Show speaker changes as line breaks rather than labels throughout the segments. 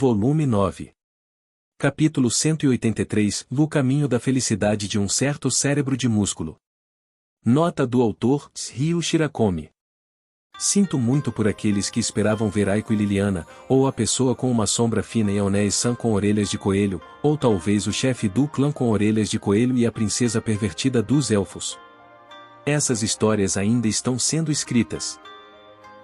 Volume 9. Capítulo 183. O caminho da felicidade de um certo cérebro de músculo. Nota do autor, Ryo Shirakomi. Sinto muito por aqueles que esperavam ver Aiko e Liliana, ou a pessoa com uma sombra fina e Aonei-san com orelhas de coelho, ou talvez o chefe do clã com orelhas de coelho e a princesa pervertida dos elfos. Essas histórias ainda estão sendo escritas.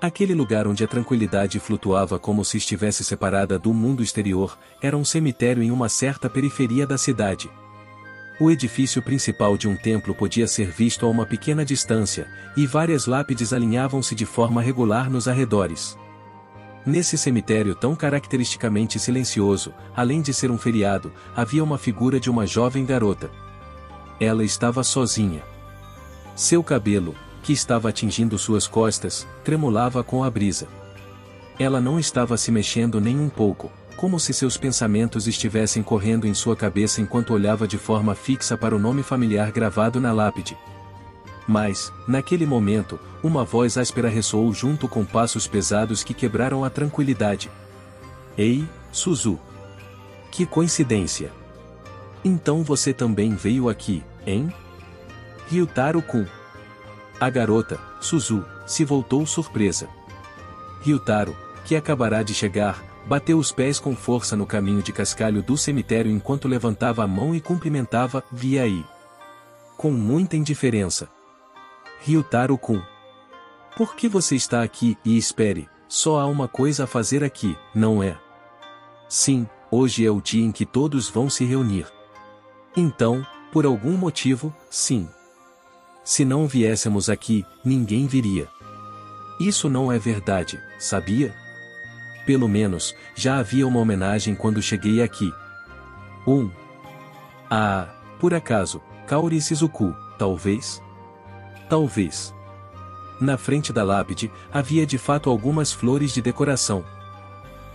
Aquele lugar onde a tranquilidade flutuava como se estivesse separada do mundo exterior, era um cemitério em uma certa periferia da cidade. O edifício principal de um templo podia ser visto a uma pequena distância, e várias lápides alinhavam-se de forma regular nos arredores. Nesse cemitério tão caracteristicamente silencioso, além de ser um feriado, havia uma figura de uma jovem garota. Ela estava sozinha. Seu cabelo, que estava atingindo suas costas, tremulava com a brisa. Ela não estava se mexendo nem um pouco, como se seus pensamentos estivessem correndo em sua cabeça enquanto olhava de forma fixa para o nome familiar gravado na lápide. Mas, naquele momento, uma voz áspera ressoou junto com passos pesados que quebraram a tranquilidade. Ei, Suzu! Que coincidência! Então você também veio aqui, hein? Ryutaro-kun. A garota, Suzu, se voltou surpresa. Ryutaro, que acabará de chegar, bateu os pés com força no caminho de cascalho do cemitério enquanto levantava a mão e cumprimentava, via aí. Com muita indiferença. Ryutaro-kun. Por que você está aqui? E espere, só há uma coisa a fazer aqui, não é? Sim, hoje é o dia em que todos vão se reunir. Então, por algum motivo, sim. Se não viéssemos aqui, ninguém viria. Isso não é verdade, sabia? Pelo menos, já havia uma homenagem quando cheguei aqui. Por acaso, Kaori Shizuku, talvez? Talvez. Na frente da lápide, havia de fato algumas flores de decoração.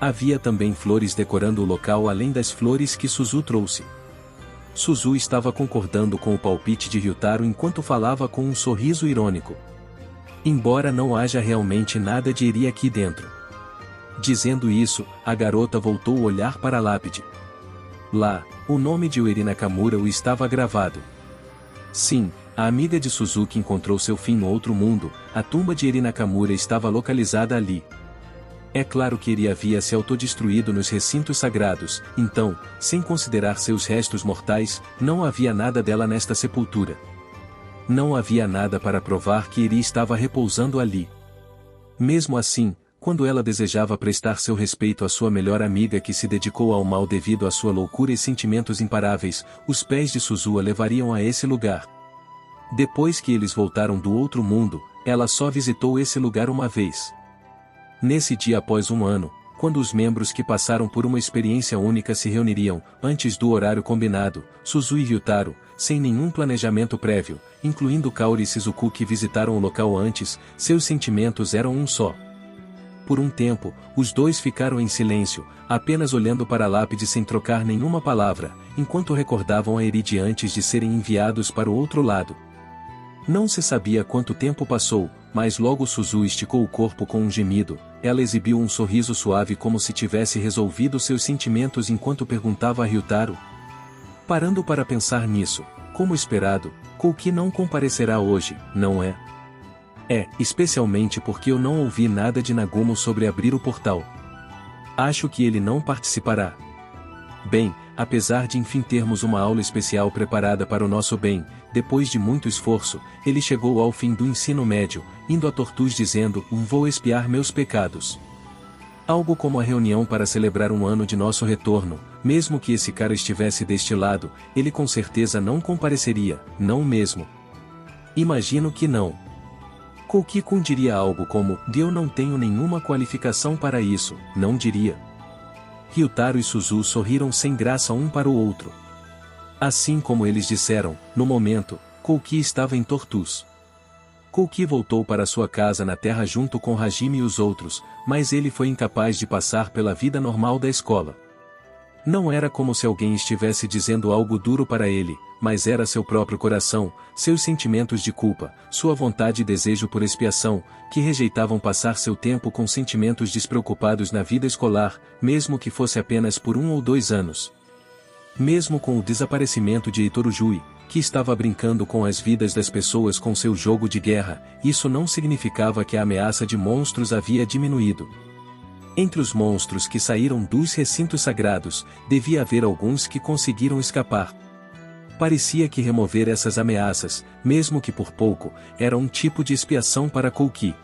Havia também flores decorando o local além das flores que Suzu trouxe. Suzu estava concordando com o palpite de Ryutaro enquanto falava com um sorriso irônico. Embora não haja realmente nada de Eri aqui dentro. Dizendo isso, a garota voltou o olhar para a lápide. Lá, o nome de Ueri Nakamura estava gravado. Sim, a amiga de Suzuki encontrou seu fim no outro mundo, a tumba de Eri Nakamura estava localizada ali. É claro que Eri havia se autodestruído nos recintos sagrados, então, sem considerar seus restos mortais, não havia nada dela nesta sepultura. Não havia nada para provar que Eri estava repousando ali. Mesmo assim, quando ela desejava prestar seu respeito à sua melhor amiga que se dedicou ao mal devido à sua loucura e sentimentos imparáveis, os pés de Suzu a levariam a esse lugar. Depois que eles voltaram do outro mundo, ela só visitou esse lugar uma vez. Nesse dia após um ano, quando os membros que passaram por uma experiência única se reuniriam, antes do horário combinado, Suzu e Ryutaro, sem nenhum planejamento prévio, incluindo Kaori e Shizuku que visitaram o local antes, seus sentimentos eram um só. Por um tempo, os dois ficaram em silêncio, apenas olhando para a lápide sem trocar nenhuma palavra, enquanto recordavam a Eri antes de serem enviados para o outro lado. Não se sabia quanto tempo passou, mas logo Suzu esticou o corpo com um gemido, ela exibiu um sorriso suave como se tivesse resolvido seus sentimentos enquanto perguntava a Ryutaro. Parando para pensar nisso, como esperado, Kouki não comparecerá hoje, não é? Especialmente porque eu não ouvi nada de Nagumo sobre abrir o portal. Acho que ele não participará. Bem, apesar de enfim termos uma aula especial preparada para o nosso bem, depois de muito esforço, ele chegou ao fim do ensino médio, indo a Tortus dizendo, vou expiar meus pecados. Algo como a reunião para celebrar um ano de nosso retorno, mesmo que esse cara estivesse deste lado, ele com certeza não compareceria, não mesmo? Imagino que não. Kouki-kun diria algo como, eu não tenho nenhuma qualificação para isso, não diria. Ryutaro e Suzu sorriram sem graça um para o outro. Assim como eles disseram, no momento, Kouki estava em Tortus. Kouki voltou para sua casa na terra junto com Hajime e os outros, mas ele foi incapaz de passar pela vida normal da escola. Não era como se alguém estivesse dizendo algo duro para ele, mas era seu próprio coração, seus sentimentos de culpa, sua vontade e desejo por expiação, que rejeitavam passar seu tempo com sentimentos despreocupados na vida escolar, mesmo que fosse apenas por 1 ou 2 anos. Mesmo com o desaparecimento de Heitor Ujui, que estava brincando com as vidas das pessoas com seu jogo de guerra, isso não significava que a ameaça de monstros havia diminuído. Entre os monstros que saíram dos recintos sagrados, devia haver alguns que conseguiram escapar. Parecia que remover essas ameaças, mesmo que por pouco, era um tipo de expiação para Kouki.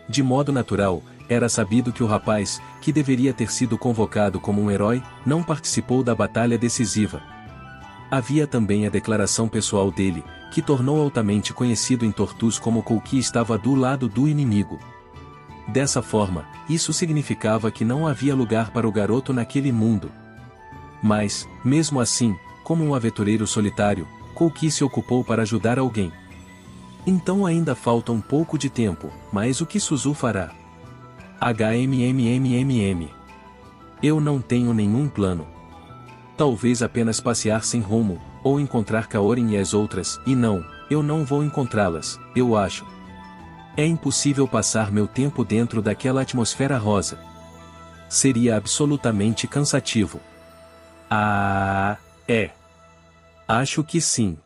De modo natural, era sabido que o rapaz, que deveria ter sido convocado como um herói, não participou da batalha decisiva. Havia também a declaração pessoal dele, que tornou altamente conhecido em Tortus como Kouki estava do lado do inimigo. Dessa forma, isso significava que não havia lugar para o garoto naquele mundo. Mas, mesmo assim, como um aventureiro solitário, Kouki se ocupou para ajudar alguém. Então ainda falta um pouco de tempo, mas o que Suzu fará? Eu não tenho nenhum plano. Talvez apenas passear sem rumo, ou encontrar Kaorin e as outras, e não, eu não vou encontrá-las, eu acho. É impossível passar meu tempo dentro daquela atmosfera rosa. Seria absolutamente cansativo. É. Acho que sim.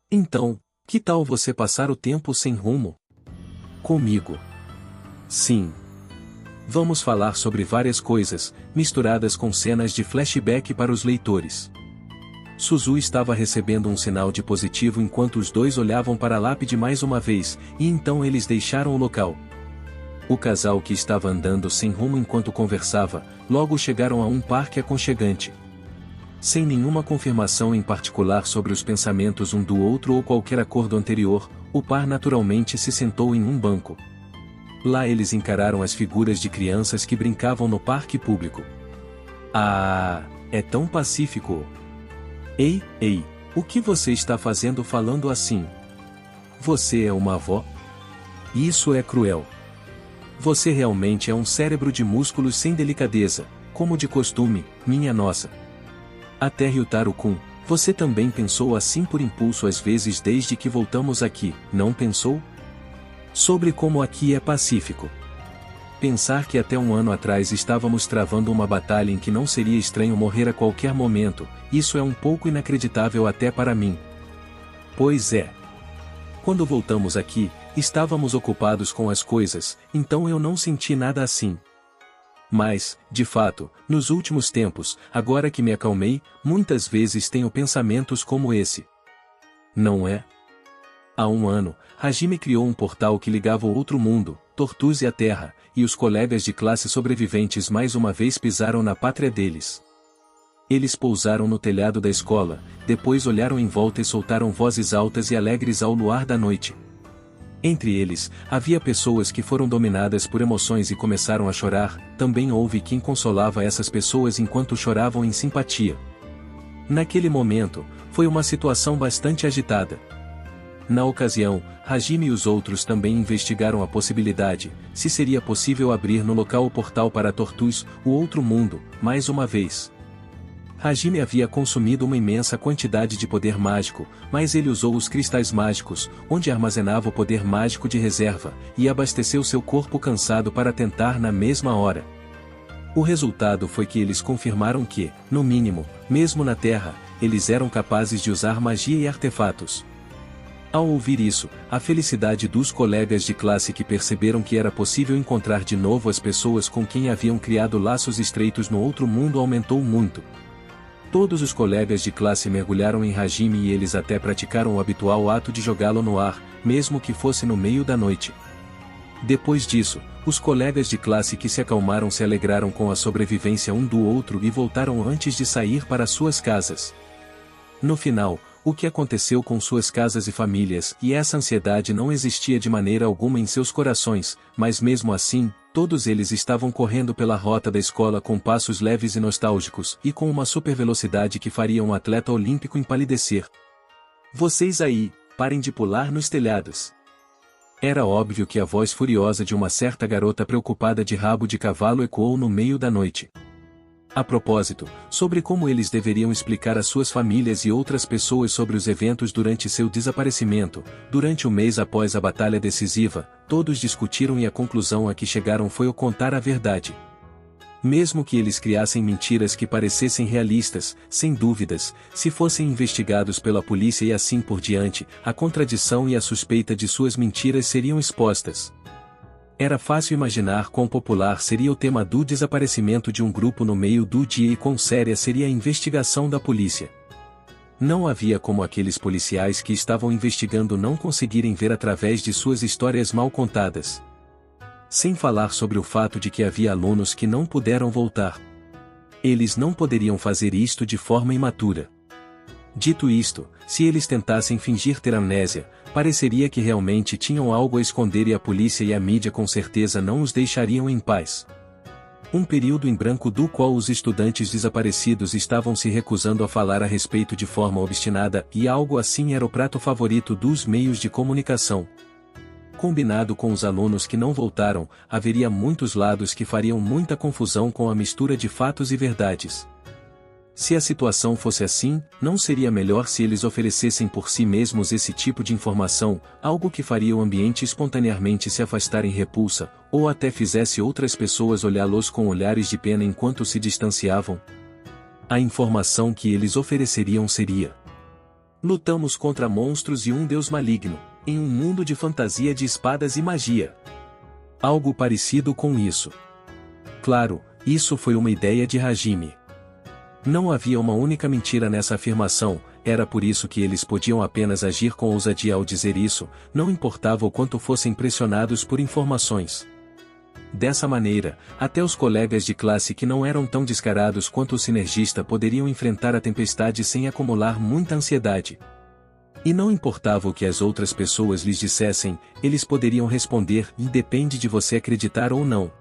Então, que tal você passar o tempo sem rumo? Comigo. Sim. Vamos falar sobre várias coisas, misturadas com cenas de flashback para os leitores. Suzu estava recebendo um sinal de positivo enquanto os dois olhavam para a lápide mais uma vez, e então eles deixaram o local. O casal que estava andando sem rumo enquanto conversava, logo chegaram a um parque aconchegante. Sem nenhuma confirmação em particular sobre os pensamentos um do outro ou qualquer acordo anterior, o par naturalmente se sentou em um banco. Lá eles encararam as figuras de crianças que brincavam no parque público. É tão pacífico. Ei, o que você está fazendo falando assim? Você é uma avó? Isso é cruel. Você realmente é um cérebro de músculos sem delicadeza, como de costume, minha nossa. Até Ryutaro-kun, você também pensou assim por impulso às vezes desde que voltamos aqui, não pensou? Sobre como aqui é pacífico. Pensar que até 1 ano atrás estávamos travando uma batalha em que não seria estranho morrer a qualquer momento, isso é um pouco inacreditável até para mim. Pois é. Quando voltamos aqui, estávamos ocupados com as coisas, então eu não senti nada assim. Mas, de fato, nos últimos tempos, agora que me acalmei, muitas vezes tenho pensamentos como esse. Não é? Há 1 ano, Hajime criou um portal que ligava o outro mundo, Tortus e a Terra, e os colegas de classe sobreviventes mais uma vez pisaram na pátria deles. Eles pousaram no telhado da escola, depois olharam em volta e soltaram vozes altas e alegres ao luar da noite. Entre eles, havia pessoas que foram dominadas por emoções e começaram a chorar, também houve quem consolava essas pessoas enquanto choravam em simpatia. Naquele momento, foi uma situação bastante agitada. Na ocasião, Hajime e os outros também investigaram a possibilidade, se seria possível abrir no local o portal para Tortus, o outro mundo, mais uma vez. Hajime havia consumido uma imensa quantidade de poder mágico, mas ele usou os cristais mágicos, onde armazenava o poder mágico de reserva, e abasteceu seu corpo cansado para tentar na mesma hora. O resultado foi que eles confirmaram que, no mínimo, mesmo na Terra, eles eram capazes de usar magia e artefatos. Ao ouvir isso, a felicidade dos colegas de classe que perceberam que era possível encontrar de novo as pessoas com quem haviam criado laços estreitos no outro mundo aumentou muito. Todos os colegas de classe mergulharam em Hajime e eles até praticaram o habitual ato de jogá-lo no ar, mesmo que fosse no meio da noite. Depois disso, os colegas de classe que se acalmaram se alegraram com a sobrevivência um do outro e voltaram antes de sair para suas casas. No final, o que aconteceu com suas casas e famílias, e essa ansiedade não existia de maneira alguma em seus corações, mas mesmo assim, todos eles estavam correndo pela rota da escola com passos leves e nostálgicos, e com uma supervelocidade que faria um atleta olímpico empalidecer. Vocês aí, parem de pular nos telhados. Era óbvio que a voz furiosa de uma certa garota preocupada de rabo de cavalo ecoou no meio da noite. A propósito, sobre como eles deveriam explicar às suas famílias e outras pessoas sobre os eventos durante seu desaparecimento, durante o mês após a batalha decisiva, todos discutiram e a conclusão a que chegaram foi o contar a verdade. Mesmo que eles criassem mentiras que parecessem realistas, sem dúvidas, se fossem investigados pela polícia e assim por diante, a contradição e a suspeita de suas mentiras seriam expostas. Era fácil imaginar quão popular seria o tema do desaparecimento de um grupo no meio do dia e quão séria seria a investigação da polícia. Não havia como aqueles policiais que estavam investigando não conseguirem ver através de suas histórias mal contadas. Sem falar sobre o fato de que havia alunos que não puderam voltar. Eles não poderiam fazer isto de forma imatura. Dito isto, se eles tentassem fingir ter amnésia, pareceria que realmente tinham algo a esconder e a polícia e a mídia com certeza não os deixariam em paz. Um período em branco do qual os estudantes desaparecidos estavam se recusando a falar a respeito de forma obstinada e algo assim era o prato favorito dos meios de comunicação. Combinado com os alunos que não voltaram, haveria muitos lados que fariam muita confusão com a mistura de fatos e verdades. Se a situação fosse assim, não seria melhor se eles oferecessem por si mesmos esse tipo de informação, algo que faria o ambiente espontaneamente se afastar em repulsa, ou até fizesse outras pessoas olhá-los com olhares de pena enquanto se distanciavam? A informação que eles ofereceriam seria: lutamos contra monstros e um deus maligno, em um mundo de fantasia de espadas e magia. Algo parecido com isso. Claro, isso foi uma ideia de Hajime. Não havia uma única mentira nessa afirmação, era por isso que eles podiam apenas agir com ousadia ao dizer isso, não importava o quanto fossem pressionados por informações. Dessa maneira, até os colegas de classe que não eram tão descarados quanto o sinergista poderiam enfrentar a tempestade sem acumular muita ansiedade. E não importava o que as outras pessoas lhes dissessem, eles poderiam responder: depende de você acreditar ou não.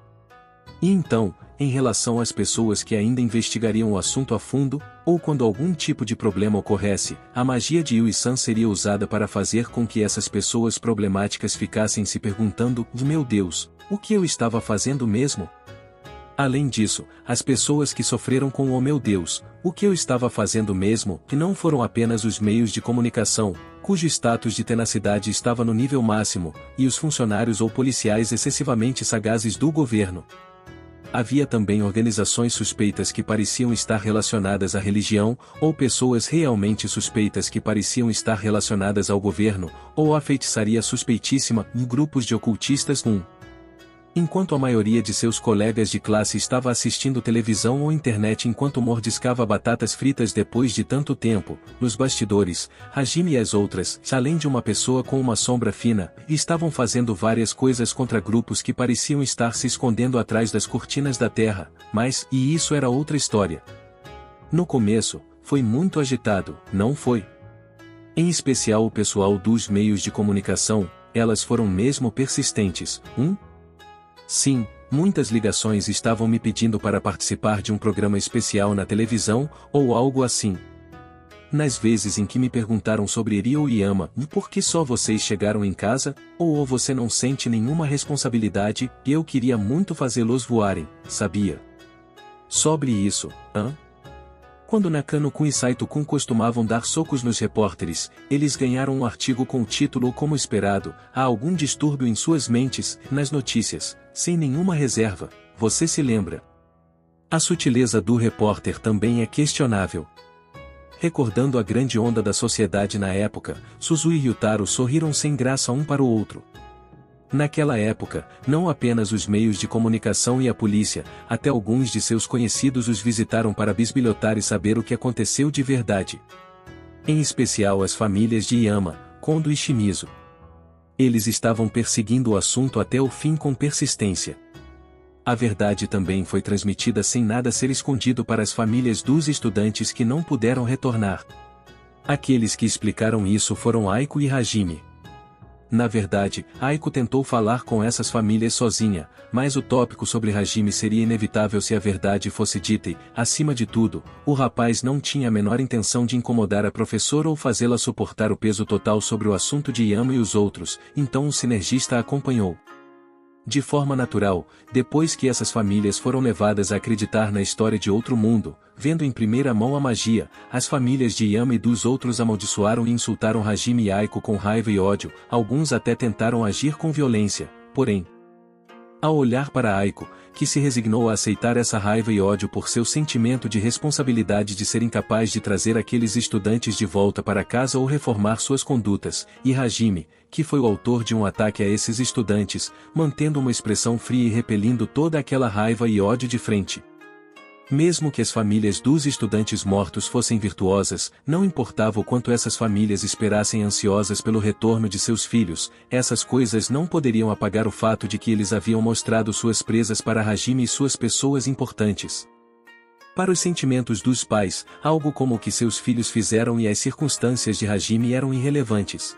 E então, em relação às pessoas que ainda investigariam o assunto a fundo, ou quando algum tipo de problema ocorresse, a magia de Yui-san seria usada para fazer com que essas pessoas problemáticas ficassem se perguntando: meu Deus, o que eu estava fazendo mesmo? Além disso, as pessoas que sofreram com o meu Deus, o que eu estava fazendo mesmo, que não foram apenas os meios de comunicação, cujo status de tenacidade estava no nível máximo, e os funcionários ou policiais excessivamente sagazes do governo. Havia também organizações suspeitas que pareciam estar relacionadas à religião, ou pessoas realmente suspeitas que pareciam estar relacionadas ao governo, ou à feitiçaria suspeitíssima, e grupos de ocultistas. Enquanto a maioria de seus colegas de classe estava assistindo televisão ou internet enquanto mordiscava batatas fritas depois de tanto tempo, nos bastidores, Hajime e as outras, além de uma pessoa com uma sombra fina, estavam fazendo várias coisas contra grupos que pareciam estar se escondendo atrás das cortinas da terra, mas, e isso era outra história. No começo, foi muito agitado, não foi? Em especial o pessoal dos meios de comunicação, elas foram mesmo persistentes. Sim, muitas ligações estavam me pedindo para participar de um programa especial na televisão, ou algo assim. Nas vezes em que me perguntaram sobre Ryo e Yama, por que só vocês chegaram em casa, ou você não sente nenhuma responsabilidade, e eu queria muito fazê-los voarem, sabia? Sobre isso, Quando Nakano-kun e Saito-kun costumavam dar socos nos repórteres, eles ganharam um artigo com o título como esperado: há algum distúrbio em suas mentes, nas notícias, sem nenhuma reserva, você se lembra? A sutileza do repórter também é questionável. Recordando a grande onda da sociedade na época, Suzui e Ryutaro sorriram sem graça um para o outro. Naquela época, não apenas os meios de comunicação e a polícia, até alguns de seus conhecidos os visitaram para bisbilhotar e saber o que aconteceu de verdade. Em especial as famílias de Yama, Kondo e Shimizu. Eles estavam perseguindo o assunto até o fim com persistência. A verdade também foi transmitida sem nada ser escondido para as famílias dos estudantes que não puderam retornar. Aqueles que explicaram isso foram Aiko e Hajime. Na verdade, Aiko tentou falar com essas famílias sozinha, mas o tópico sobre Hajime seria inevitável se a verdade fosse dita e, acima de tudo, o rapaz não tinha a menor intenção de incomodar a professora ou fazê-la suportar o peso total sobre o assunto de Yama e os outros, então o sinergista a acompanhou. De forma natural, depois que essas famílias foram levadas a acreditar na história de outro mundo, vendo em primeira mão a magia, as famílias de Yama e dos outros amaldiçoaram e insultaram Hajime e Aiko com raiva e ódio, alguns até tentaram agir com violência, porém, ao olhar para Aiko, que se resignou a aceitar essa raiva e ódio por seu sentimento de responsabilidade de ser incapaz de trazer aqueles estudantes de volta para casa ou reformar suas condutas, e Hajime, que foi o autor de um ataque a esses estudantes, mantendo uma expressão fria e repelindo toda aquela raiva e ódio de frente. Mesmo que as famílias dos estudantes mortos fossem virtuosas, não importava o quanto essas famílias esperassem ansiosas pelo retorno de seus filhos, essas coisas não poderiam apagar o fato de que eles haviam mostrado suas presas para Hajime e suas pessoas importantes. Para os sentimentos dos pais, algo como o que seus filhos fizeram e as circunstâncias de Hajime eram irrelevantes.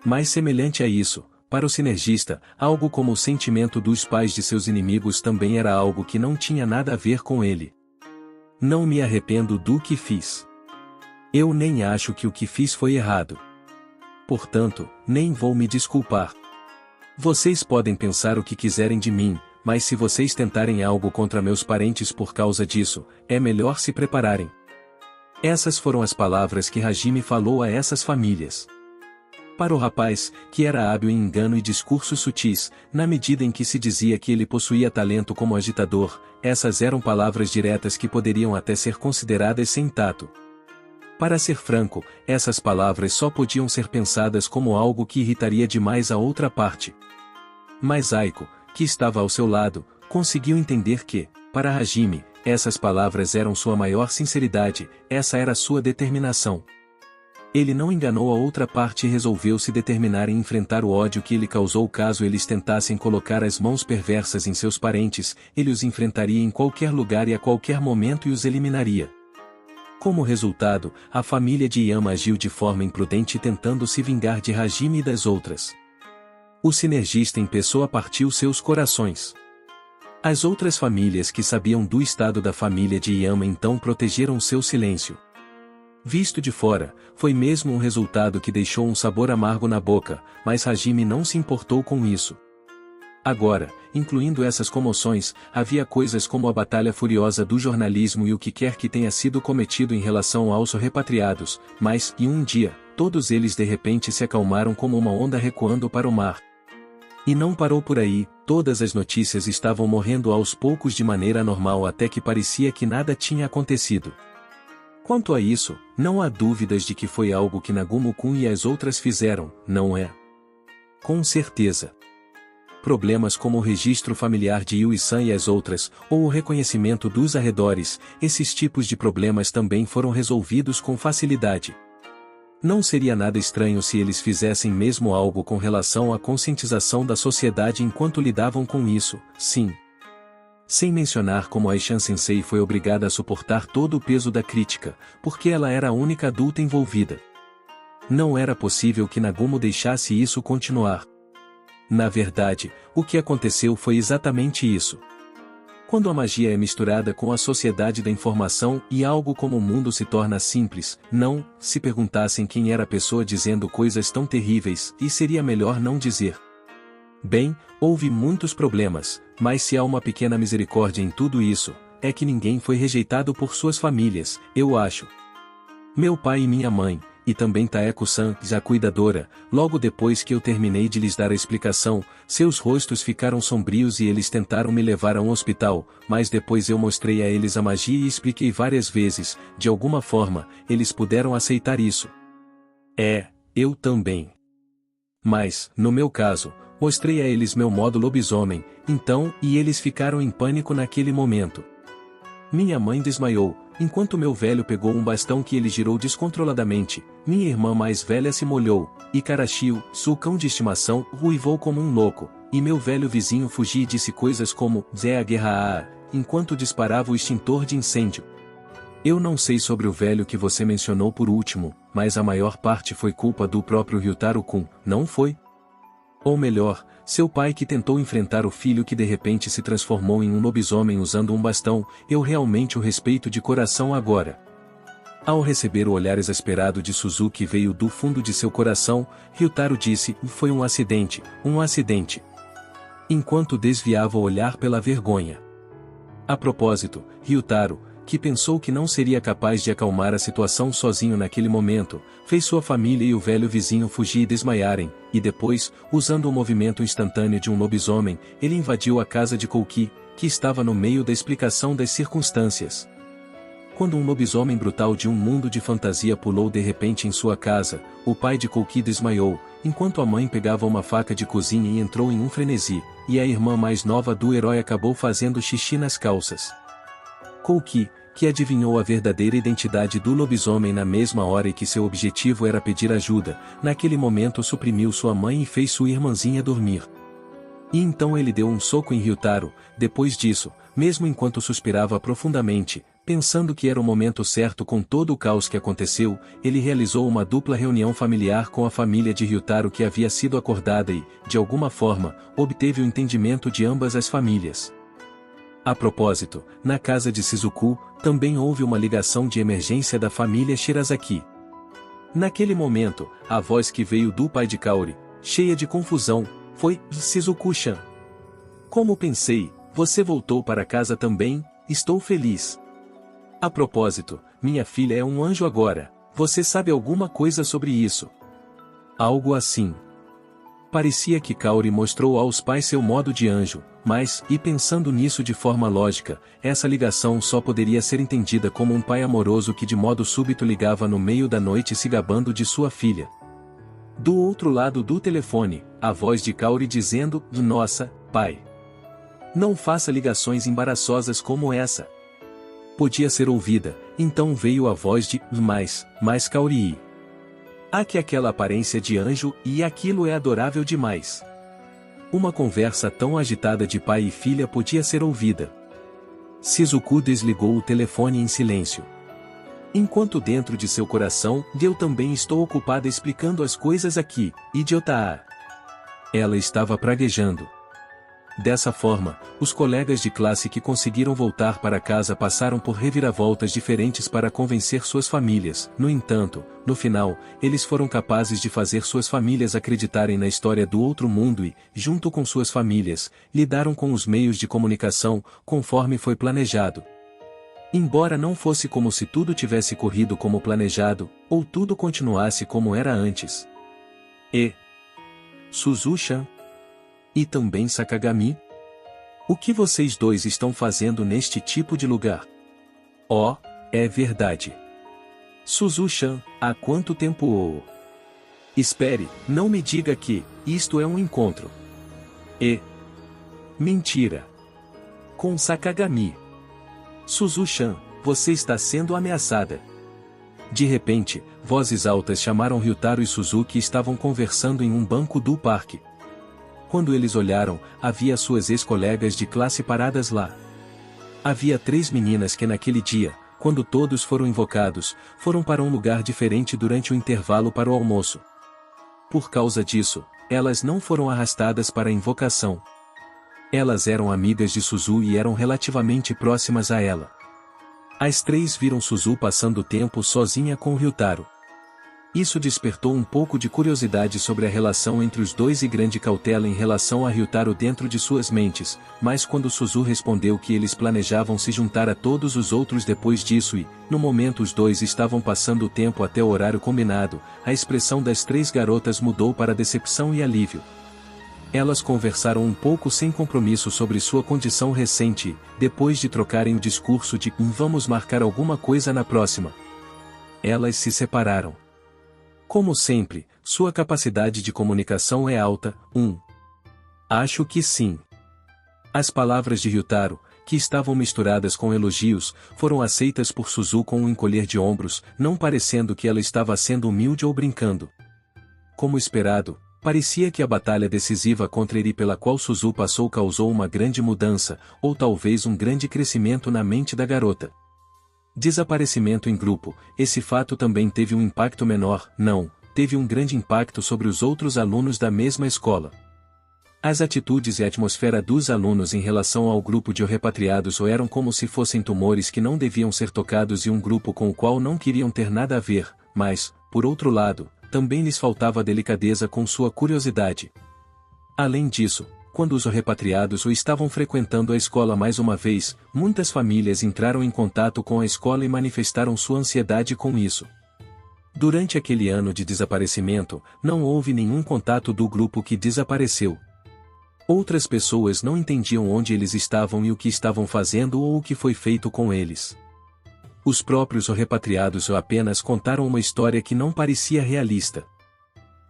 Mais semelhante a isso, para o sinergista, algo como o sentimento dos pais de seus inimigos também era algo que não tinha nada a ver com ele. Não me arrependo do que fiz. Eu nem acho que o que fiz foi errado. Portanto, nem vou me desculpar. Vocês podem pensar o que quiserem de mim, mas se vocês tentarem algo contra meus parentes por causa disso, é melhor se prepararem. Essas foram as palavras que Hajime falou a essas famílias. Para o rapaz, que era hábil em engano e discursos sutis, na medida em que se dizia que ele possuía talento como agitador, essas eram palavras diretas que poderiam até ser consideradas sem tato. Para ser franco, essas palavras só podiam ser pensadas como algo que irritaria demais a outra parte. Mas Aiko, que estava ao seu lado, conseguiu entender que, para Hajime, essas palavras eram sua maior sinceridade, essa era sua determinação. Ele não enganou a outra parte e resolveu se determinar em enfrentar o ódio que ele causou caso eles tentassem colocar as mãos perversas em seus parentes, ele os enfrentaria em qualquer lugar e a qualquer momento e os eliminaria. Como resultado, a família de Yama agiu de forma imprudente tentando se vingar de Hajime e das outras. O sinergista em pessoa partiu seus corações. As outras famílias que sabiam do estado da família de Yama então protegeram seu silêncio. Visto de fora, foi mesmo um resultado que deixou um sabor amargo na boca, mas Hajime não se importou com isso. Agora, incluindo essas comoções, havia coisas como a batalha furiosa do jornalismo e o que quer que tenha sido cometido em relação aos repatriados, mas, em um dia, todos eles de repente se acalmaram como uma onda recuando para o mar. E não parou por aí, todas as notícias estavam morrendo aos poucos de maneira anormal até que parecia que nada tinha acontecido. Quanto a isso, não há dúvidas de que foi algo que Nagumo-kun e as outras fizeram, não é? Com certeza. Problemas como o registro familiar de Yui-san e as outras, ou o reconhecimento dos arredores, esses tipos de problemas também foram resolvidos com facilidade. Não seria nada estranho se eles fizessem mesmo algo com relação à conscientização da sociedade enquanto lidavam com isso, sim. Sem mencionar como Aishan Sensei foi obrigada a suportar todo o peso da crítica, porque ela era a única adulta envolvida. Não era possível que Nagumo deixasse isso continuar. Na verdade, o que aconteceu foi exatamente isso. Quando a magia é misturada com a sociedade da informação e algo como o mundo se torna simples, não, se perguntassem quem era a pessoa dizendo coisas tão terríveis, e seria melhor não dizer. Bem, houve muitos problemas, mas se há uma pequena misericórdia em tudo isso, é que ninguém foi rejeitado por suas famílias, eu acho. Meu pai e minha mãe, e também Taeko-san, a cuidadora, logo depois que eu terminei de lhes dar a explicação, seus rostos ficaram sombrios e eles tentaram me levar a um hospital, mas depois eu mostrei a eles a magia e expliquei várias vezes, de alguma forma, eles puderam aceitar isso. Eu também. Mas, no meu caso, mostrei a eles meu modo lobisomem, então, e eles ficaram em pânico naquele momento. Minha mãe desmaiou, enquanto meu velho pegou um bastão que ele girou descontroladamente, minha irmã mais velha se molhou, e Karashio, seu cão de estimação, ruivou como um louco, e meu velho vizinho fugia e disse coisas como, Zé a guerra enquanto disparava o extintor de incêndio. Eu não sei sobre o velho que você mencionou por último, mas a maior parte foi culpa do próprio Ryutaro-kun, não foi? Ou melhor, seu pai que tentou enfrentar o filho que de repente se transformou em um lobisomem usando um bastão, eu realmente o respeito de coração agora. Ao receber o olhar exasperado de Suzuki veio do fundo de seu coração, Ryutaro disse, foi um acidente, um acidente. enquanto desviava o olhar pela vergonha. A propósito, Ryutaro, que pensou que não seria capaz de acalmar a situação sozinho naquele momento, fez sua família e o velho vizinho fugir e desmaiarem, e depois, usando o movimento instantâneo de um lobisomem, ele invadiu a casa de Kouki, que estava no meio da explicação das circunstâncias. Quando um lobisomem brutal de um mundo de fantasia pulou de repente em sua casa, o pai de Kouki desmaiou, enquanto a mãe pegava uma faca de cozinha e entrou em um frenesi, e a irmã mais nova do herói acabou fazendo xixi nas calças. Kouki, que adivinhou a verdadeira identidade do lobisomem na mesma hora e que seu objetivo era pedir ajuda, naquele momento suprimiu sua mãe e fez sua irmãzinha dormir. E então ele deu um soco em Ryutaro. Depois disso, mesmo enquanto suspirava profundamente, pensando que era o momento certo com todo o caos que aconteceu, ele realizou uma dupla reunião familiar com a família de Ryutaro que havia sido acordada e, de alguma forma, obteve o entendimento de ambas as famílias. A propósito, na casa de Shizuku, também houve uma ligação de emergência da família Shirazaki. Naquele momento, a voz que veio do pai de Kaori, cheia de confusão, foi: Shizuku-chan. Como pensei, você voltou para casa também, estou feliz. A propósito, minha filha é um anjo agora, você sabe alguma coisa sobre isso? Algo assim. Parecia que Kaori mostrou aos pais seu modo de anjo, mas, e pensando nisso de forma lógica, essa ligação só poderia ser entendida como um pai amoroso que de modo súbito ligava no meio da noite se gabando de sua filha. Do outro lado do telefone, a voz de Kaori dizendo: Nossa, pai. Não faça ligações embaraçosas como essa. Podia ser ouvida, então veio a voz de: Mas Kaori. Há que aquela aparência de anjo, e aquilo é adorável demais. Uma conversa tão agitada de pai e filha podia ser ouvida. Shizuku desligou o telefone em silêncio. Enquanto dentro de seu coração, eu também estou ocupada explicando as coisas aqui, idiota. Ela estava praguejando. Dessa forma, os colegas de classe que conseguiram voltar para casa passaram por reviravoltas diferentes para convencer suas famílias. No entanto, no final, eles foram capazes de fazer suas famílias acreditarem na história do outro mundo e, junto com suas famílias, lidaram com os meios de comunicação, conforme foi planejado. Embora não fosse como se tudo tivesse corrido como planejado, ou tudo continuasse como era antes. E Suzu-chan? E também Sakagami? O que vocês dois estão fazendo neste tipo de lugar? Oh, é verdade. Suzu-chan, há quanto tempo? Espere, não me diga que isto é um encontro. E mentira. Com Sakagami. Suzu-chan, você está sendo ameaçada. De repente, vozes altas chamaram Ryutaro e Suzu que estavam conversando em um banco do parque. Quando eles olharam, havia suas ex-colegas de classe paradas lá. Havia 3 meninas que naquele dia, quando todos foram invocados, foram para um lugar diferente durante o intervalo para o almoço. Por causa disso, elas não foram arrastadas para a invocação. Elas eram amigas de Suzu e eram relativamente próximas a ela. As 3 viram Suzu passando o tempo sozinha com Ryutaro. Isso despertou um pouco de curiosidade sobre a relação entre os dois e grande cautela em relação a Ryutaro dentro de suas mentes, mas quando Suzu respondeu que eles planejavam se juntar a todos os outros depois disso e, no momento os dois estavam passando o tempo até o horário combinado, a expressão das 3 garotas mudou para decepção e alívio. Elas conversaram um pouco sem compromisso sobre sua condição recente e, depois de trocarem o discurso de vamos marcar alguma coisa na próxima, elas se separaram. Como sempre, sua capacidade de comunicação é alta. Acho que sim. As palavras de Ryutaro, que estavam misturadas com elogios, foram aceitas por Suzu com um encolher de ombros, não parecendo que ela estava sendo humilde ou brincando. Como esperado, parecia que a batalha decisiva contra Eri pela qual Suzu passou causou uma grande mudança, ou talvez um grande crescimento na mente da garota. Desaparecimento em grupo, esse fato também teve um impacto menor, teve um grande impacto sobre os outros alunos da mesma escola. As atitudes e a atmosfera dos alunos em relação ao grupo de repatriados eram como se fossem tumores que não deviam ser tocados e um grupo com o qual não queriam ter nada a ver, mas, por outro lado, também lhes faltava delicadeza com sua curiosidade. Além disso, quando os repatriados o estavam frequentando a escola mais uma vez, muitas famílias entraram em contato com a escola e manifestaram sua ansiedade com isso. Durante aquele ano de desaparecimento, não houve nenhum contato do grupo que desapareceu. Outras pessoas não entendiam onde eles estavam e o que estavam fazendo ou o que foi feito com eles. Os próprios repatriados apenas contaram uma história que não parecia realista.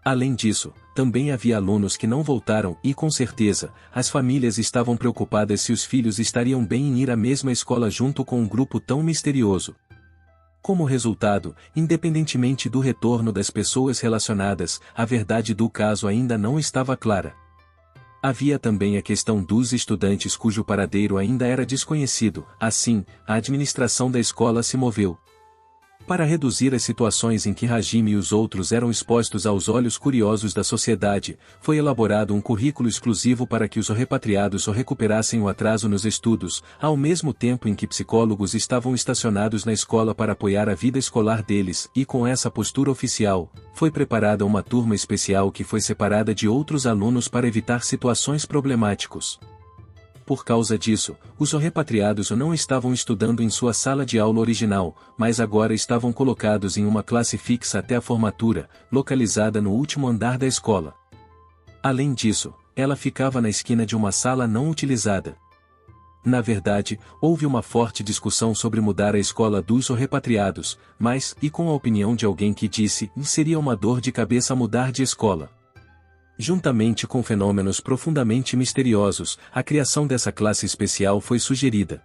Além disso, também havia alunos que não voltaram e, com certeza, as famílias estavam preocupadas se os filhos estariam bem em ir à mesma escola junto com um grupo tão misterioso. Como resultado, independentemente do retorno das pessoas relacionadas, a verdade do caso ainda não estava clara. Havia também a questão dos estudantes cujo paradeiro ainda era desconhecido, assim, a administração da escola se moveu. Para reduzir as situações em que Hajime e os outros eram expostos aos olhos curiosos da sociedade, foi elaborado um currículo exclusivo para que os repatriados recuperassem o atraso nos estudos, ao mesmo tempo em que psicólogos estavam estacionados na escola para apoiar a vida escolar deles, e com essa postura oficial, foi preparada uma turma especial que foi separada de outros alunos para evitar situações problemáticas. Por causa disso, os repatriados não estavam estudando em sua sala de aula original, mas agora estavam colocados em uma classe fixa até a formatura, localizada no último andar da escola. Além disso, ela ficava na esquina de uma sala não utilizada. Na verdade, houve uma forte discussão sobre mudar a escola dos repatriados, mas, e com a opinião de alguém que disse, seria uma dor de cabeça mudar de escola. Juntamente com fenômenos profundamente misteriosos, a criação dessa classe especial foi sugerida.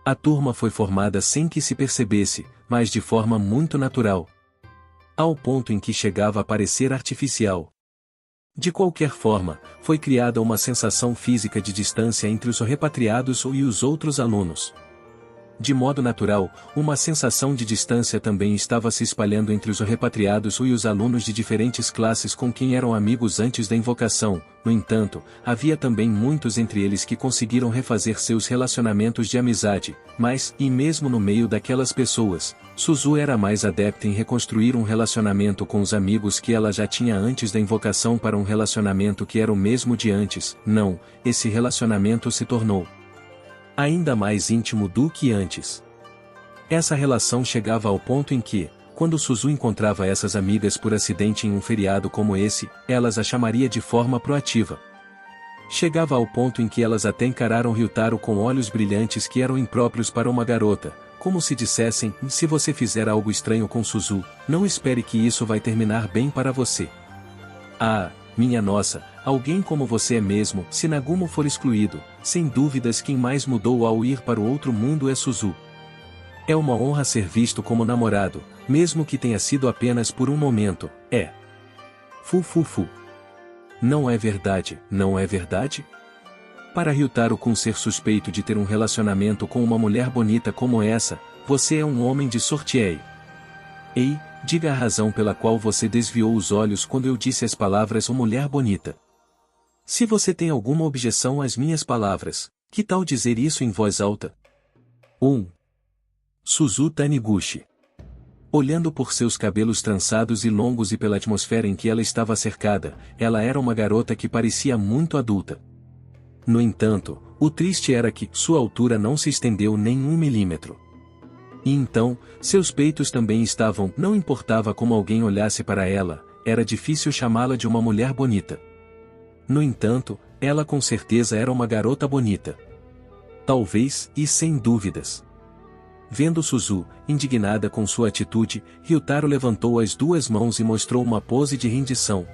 A turma foi formada sem que se percebesse, mas de forma muito natural. Ao ponto em que chegava a parecer artificial. De qualquer forma, foi criada uma sensação física de distância entre os repatriados e os outros alunos. De modo natural, uma sensação de distância também estava se espalhando entre os repatriados e os alunos de diferentes classes com quem eram amigos antes da invocação. No entanto, havia também muitos entre eles que conseguiram refazer seus relacionamentos de amizade, mas, e mesmo no meio daquelas pessoas, Suzu era mais adepta em reconstruir um relacionamento com os amigos que ela já tinha antes da invocação para um relacionamento que era o mesmo de antes. Não, esse relacionamento se tornou ainda mais íntimo do que antes. Essa relação chegava ao ponto em que, quando Suzu encontrava essas amigas por acidente em um feriado como esse, elas a chamaria de forma proativa. Chegava ao ponto em que elas até encararam Ryutaro com olhos brilhantes que eram impróprios para uma garota, como se dissessem, se você fizer algo estranho com Suzu, não espere que isso vai terminar bem para você. Ah, minha nossa, alguém como você é mesmo, se Nagumo for excluído, sem dúvidas quem mais mudou ao ir para o outro mundo é Suzu. É uma honra ser visto como namorado, mesmo que tenha sido apenas por um momento, é. Fu. Não é verdade, não é verdade? Para Ryutaro-kun ser suspeito de ter um relacionamento com uma mulher bonita como essa, você é um homem de sorte. Ei, diga a razão pela qual você desviou os olhos quando eu disse as palavras "uma mulher bonita". Se você tem alguma objeção às minhas palavras, que tal dizer isso em voz alta? 1. Suzu Taniguchi. Olhando por seus cabelos trançados e longos e pela atmosfera em que ela estava cercada, ela era uma garota que parecia muito adulta. No entanto, o triste era que sua altura não se estendeu nem 1 milímetro. E então, seus peitos também estavam, não importava como alguém olhasse para ela, era difícil chamá-la de uma mulher bonita. No entanto, ela com certeza era uma garota bonita. Talvez, e sem dúvidas. Vendo Suzu, indignada com sua atitude, Ryutaro levantou as duas mãos e mostrou uma pose de rendição.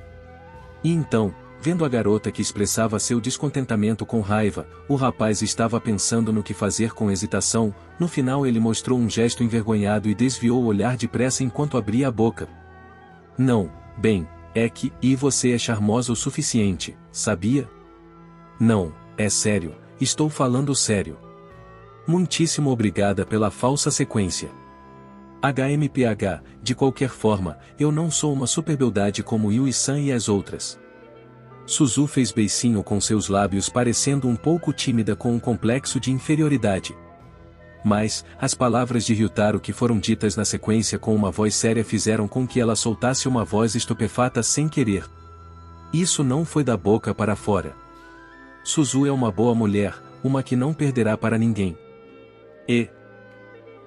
E então, vendo a garota que expressava seu descontentamento com raiva, o rapaz estava pensando no que fazer com hesitação. No final ele mostrou um gesto envergonhado e desviou o olhar depressa enquanto abria a boca. Não, bem, é que, e você é charmosa o suficiente, sabia? Não, é sério, estou falando sério. Muitíssimo obrigada pela falsa sequência. HMPH, de qualquer forma, eu não sou uma superbeldade como Yui-san e as outras. Suzu fez beicinho com seus lábios parecendo um pouco tímida com um complexo de inferioridade. Mas, as palavras de Ryutaro que foram ditas na sequência com uma voz séria fizeram com que ela soltasse uma voz estupefata sem querer. Isso não foi da boca para fora. Suzu é uma boa mulher, uma que não perderá para ninguém. E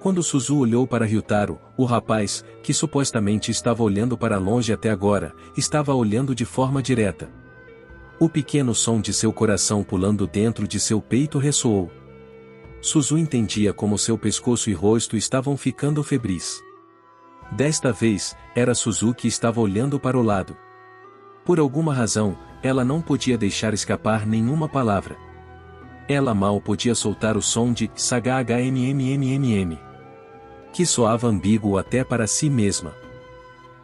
quando Suzu olhou para Ryutaro, o rapaz, que supostamente estava olhando para longe até agora, estava olhando de forma direta. O pequeno som de seu coração pulando dentro de seu peito ressoou. Suzu entendia como seu pescoço e rosto estavam ficando febris. Desta vez, era Suzu que estava olhando para o lado. Por alguma razão, ela não podia deixar escapar nenhuma palavra. Ela mal podia soltar o som de "sagahmmm", que soava ambíguo até para si mesma.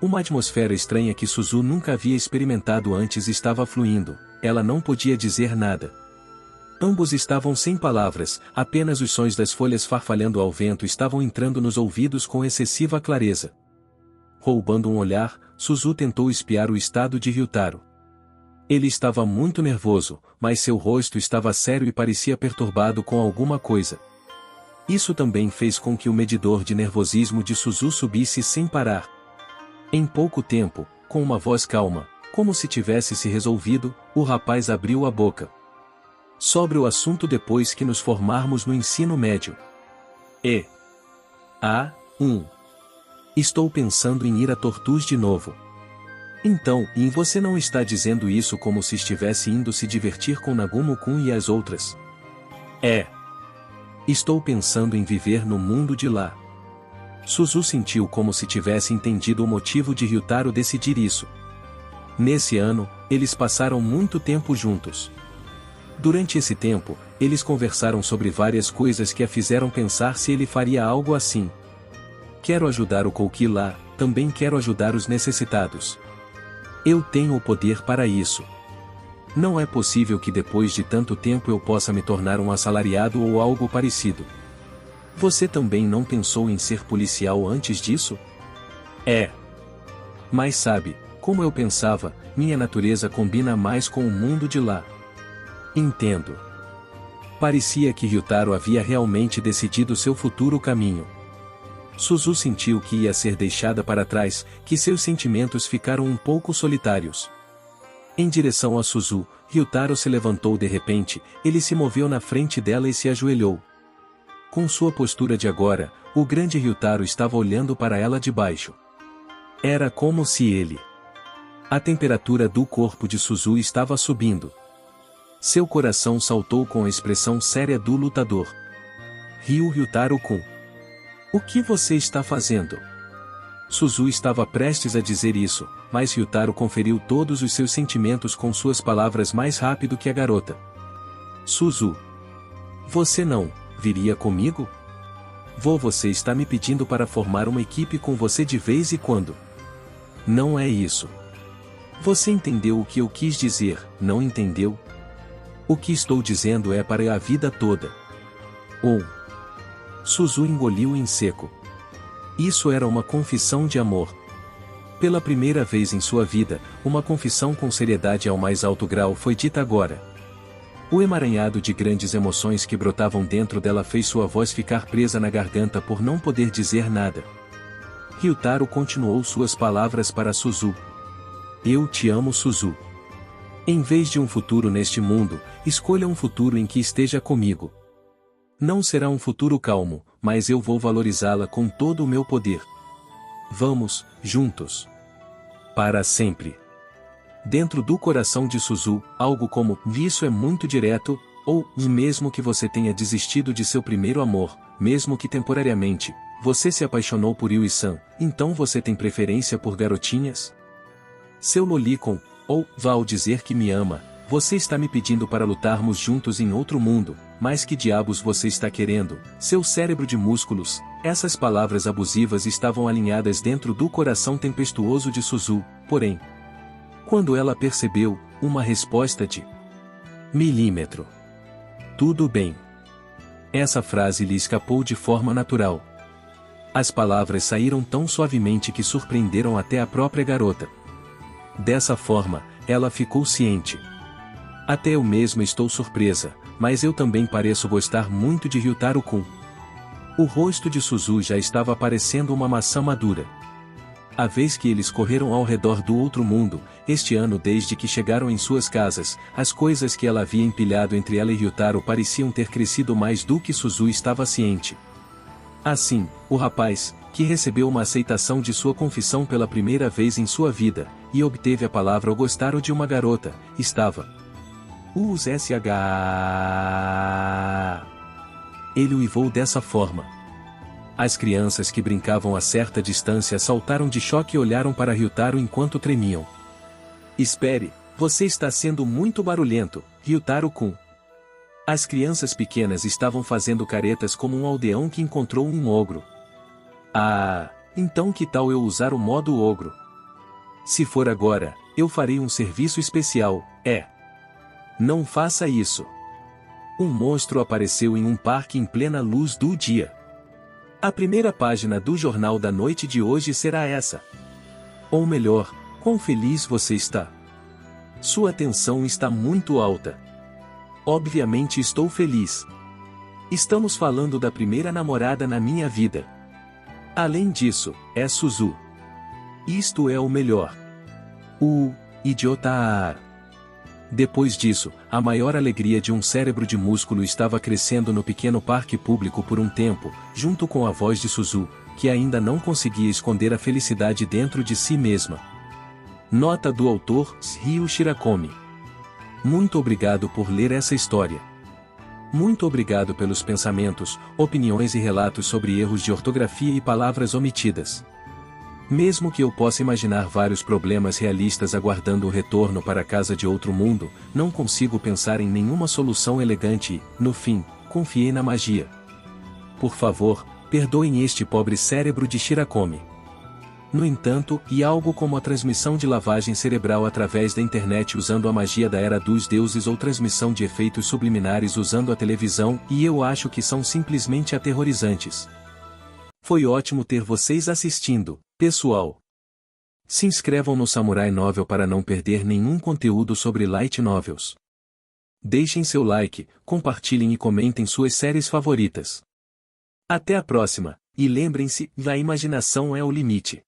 Uma atmosfera estranha que Suzu nunca havia experimentado antes estava fluindo, ela não podia dizer nada. Ambos estavam sem palavras, apenas os sons das folhas farfalhando ao vento estavam entrando nos ouvidos com excessiva clareza. Roubando um olhar, Suzu tentou espiar o estado de Ryutaro. Ele estava muito nervoso, mas seu rosto estava sério e parecia perturbado com alguma coisa. Isso também fez com que o medidor de nervosismo de Suzu subisse sem parar. Em pouco tempo, com uma voz calma, como se tivesse se resolvido, o rapaz abriu a boca. Sobre o assunto depois que nos formarmos no ensino médio. Estou pensando em ir a Tortus de novo. Então, e você não está dizendo isso como se estivesse indo se divertir com Nagumo-kun e as outras? Estou pensando em viver no mundo de lá. Suzu sentiu como se tivesse entendido o motivo de Ryutaro decidir isso. Nesse ano, eles passaram muito tempo juntos. Durante esse tempo, eles conversaram sobre várias coisas que a fizeram pensar se ele faria algo assim. Quero ajudar o Kouki lá, também quero ajudar os necessitados. Eu tenho o poder para isso. Não é possível que depois de tanto tempo eu possa me tornar um assalariado ou algo parecido. Você também não pensou em ser policial antes disso? Mas sabe, como eu pensava, minha natureza combina mais com o mundo de lá. Entendo. Parecia que Ryutaro havia realmente decidido seu futuro caminho. Suzu sentiu que ia ser deixada para trás, que seus sentimentos ficaram um pouco solitários. Em direção a Suzu, Ryutaro se levantou de repente, ele se moveu na frente dela e se ajoelhou. Com sua postura de agora, o grande Ryutaro estava olhando para ela de baixo. Era como se ele... A temperatura do corpo de Suzu estava subindo. Seu coração saltou com a expressão séria do lutador. Ryutaro-kun. O que você está fazendo? Suzu estava prestes a dizer isso, mas Ryutaro conferiu todos os seus sentimentos com suas palavras mais rápido que a garota. Suzu. Você não viria comigo? Você está me pedindo para formar uma equipe com você de vez em quando. Não é isso. Você entendeu o que eu quis dizer, não entendeu? O que estou dizendo é para a vida toda. Suzu engoliu em seco. Isso era uma confissão de amor. Pela primeira vez em sua vida, uma confissão com seriedade ao mais alto grau foi dita agora. O emaranhado de grandes emoções que brotavam dentro dela fez sua voz ficar presa na garganta por não poder dizer nada. Ryutaro continuou suas palavras para Suzu. Eu te amo, Suzu. Em vez de um futuro neste mundo, escolha um futuro em que esteja comigo. Não será um futuro calmo, mas eu vou valorizá-la com todo o meu poder. Vamos, juntos. Para sempre. Dentro do coração de Suzu, algo como, isso é muito direto, ou, mesmo que você tenha desistido de seu primeiro amor, mesmo que temporariamente, você se apaixonou por Yui-san, então você tem preferência por garotinhas? Seu lolicon, ou, ao dizer que me ama, você está me pedindo para lutarmos juntos em outro mundo, mas que diabos você está querendo, seu cérebro de músculos? Essas palavras abusivas estavam alinhadas dentro do coração tempestuoso de Suzu, porém, quando ela percebeu, uma resposta de milímetro. Tudo bem. Essa frase lhe escapou de forma natural. As palavras saíram tão suavemente que surpreenderam até a própria garota. Dessa forma, ela ficou ciente. Até eu mesma estou surpresa, mas eu também pareço gostar muito de Ryutaro-kun. O rosto de Suzu já estava parecendo uma maçã madura. A vez que eles correram ao redor do outro mundo, este ano desde que chegaram em suas casas, as coisas que ela havia empilhado entre ela e Ryutaro pareciam ter crescido mais do que Suzu estava ciente. Assim, o rapaz, que recebeu uma aceitação de sua confissão pela primeira vez em sua vida, e obteve a palavra ao gostar de uma garota, estava USSH. Ele uivou dessa forma. As crianças que brincavam a certa distância saltaram de choque e olharam para Ryutaro enquanto tremiam. Espere, você está sendo muito barulhento, Ryutaro-kun. As crianças pequenas estavam fazendo caretas como um aldeão que encontrou um ogro. Ah, então que tal eu usar o modo ogro? Se for agora, eu farei um serviço especial, Não faça isso. Um monstro apareceu em um parque em plena luz do dia. A primeira página do jornal da noite de hoje será essa. Ou melhor, quão feliz você está? Sua tensão está muito alta. Obviamente estou feliz. Estamos falando da primeira namorada na minha vida. Além disso, é Suzu. Isto é o melhor. Idiota. Depois disso, a maior alegria de um cérebro de músculo estava crescendo no pequeno parque público por um tempo, junto com a voz de Suzu, que ainda não conseguia esconder a felicidade dentro de si mesma. Nota do autor, Ryu Shirakomi. Muito obrigado por ler essa história. Muito obrigado pelos pensamentos, opiniões e relatos sobre erros de ortografia e palavras omitidas. Mesmo que eu possa imaginar vários problemas realistas aguardando o retorno para a casa de outro mundo, não consigo pensar em nenhuma solução elegante e, no fim, confiei na magia. Por favor, perdoem este pobre cérebro de Shirakomi. No entanto, e algo como a transmissão de lavagem cerebral através da internet usando a magia da Era dos Deuses ou transmissão de efeitos subliminares usando a televisão, e eu acho que são simplesmente aterrorizantes. Foi ótimo ter vocês assistindo, pessoal. Se inscrevam no Samurai Novel para não perder nenhum conteúdo sobre light novels. Deixem seu like, compartilhem e comentem suas séries favoritas. Até a próxima, e lembrem-se, a imaginação é o limite.